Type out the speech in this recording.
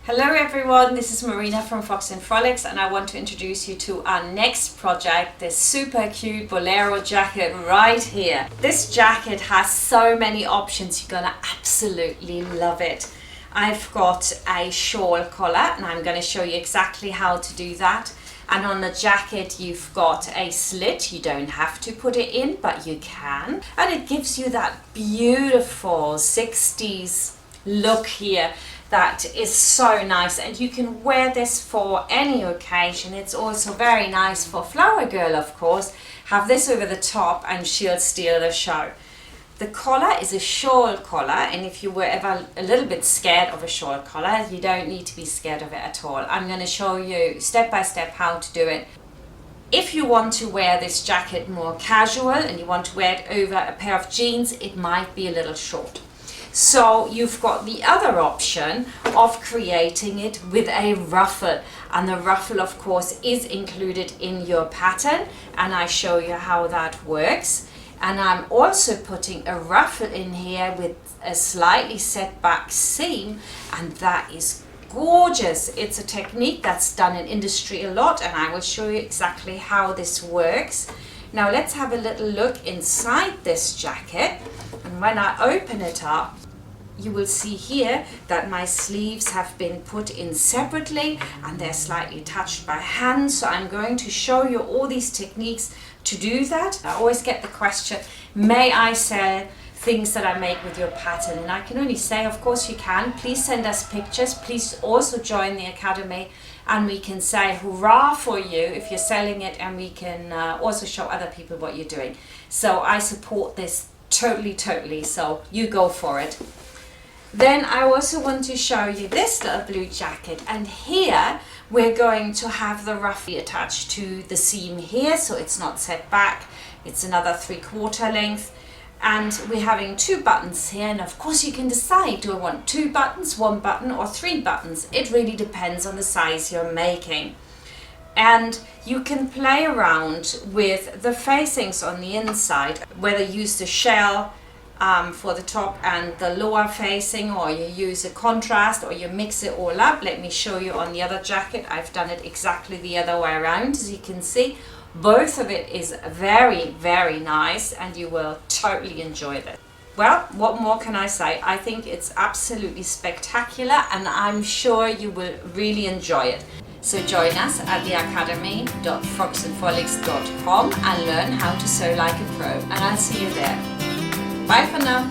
Hello everyone, this is Marina from Frocks Frolics and I want to introduce you to our next project, this super cute bolero jacket right here. This jacket has so many options, you're gonna absolutely love it. I've got a shawl collar and I'm going to show you exactly how to do that. And on the jacket you've got a slit, you don't have to put it in but you can. And it gives you that beautiful 60s look here. That is so nice, and you can wear this for any occasion. It's also very nice for Flower Girl, of course. Have this over the top and she'll steal the show. The collar is a shawl collar, and if you were ever a little bit scared of a shawl collar, you don't need to be scared of it at all. I'm going to show you step by step how to do it. If you want to wear this jacket more casual and you want to wear it over a pair of jeans, it might be a little short. So you've got the other option of creating it with a ruffle, and the ruffle of course is included in your pattern, and I show you how that works. And I'm also putting a ruffle in here with a slightly set back seam, and that is gorgeous. It's a technique that's done in industry a lot, and I will show you exactly how this works. Now let's have a little look inside this jacket, and when I open it up you will see here that my sleeves have been put in separately and they're slightly touched by hand. So I'm going to show you all these techniques to do that. I always get the question, may I sell things that I make with your pattern? And I can only say, of course you can. Please send us pictures. Please also join the Academy and we can say hurrah for you if you're selling it, and we can also show other people what you're doing. So I support this totally, so you go for it. Then I also want to show you this little blue jacket, and here we're going to have the ruffle attached to the seam here, so it's not set back. It's another 3/4 length, and we're having 2 buttons here, and of course you can decide, do I want 2 buttons, 1 button or 3 buttons? It really depends on the size you're making. And you can play around with the facings on the inside, whether you use the shell for the top and the lower facing, or you use a contrast, or you mix it all up. Let me show you on the other jacket. I've done it exactly the other way around. As you can see, both of it is very nice, and you will totally enjoy this. Well, what more can I say? I think it's absolutely spectacular, and I'm sure you will really enjoy it. So join us at theacademy.frocksandfrolics.com and learn how to sew like a pro, and I'll see you there. Bye for now.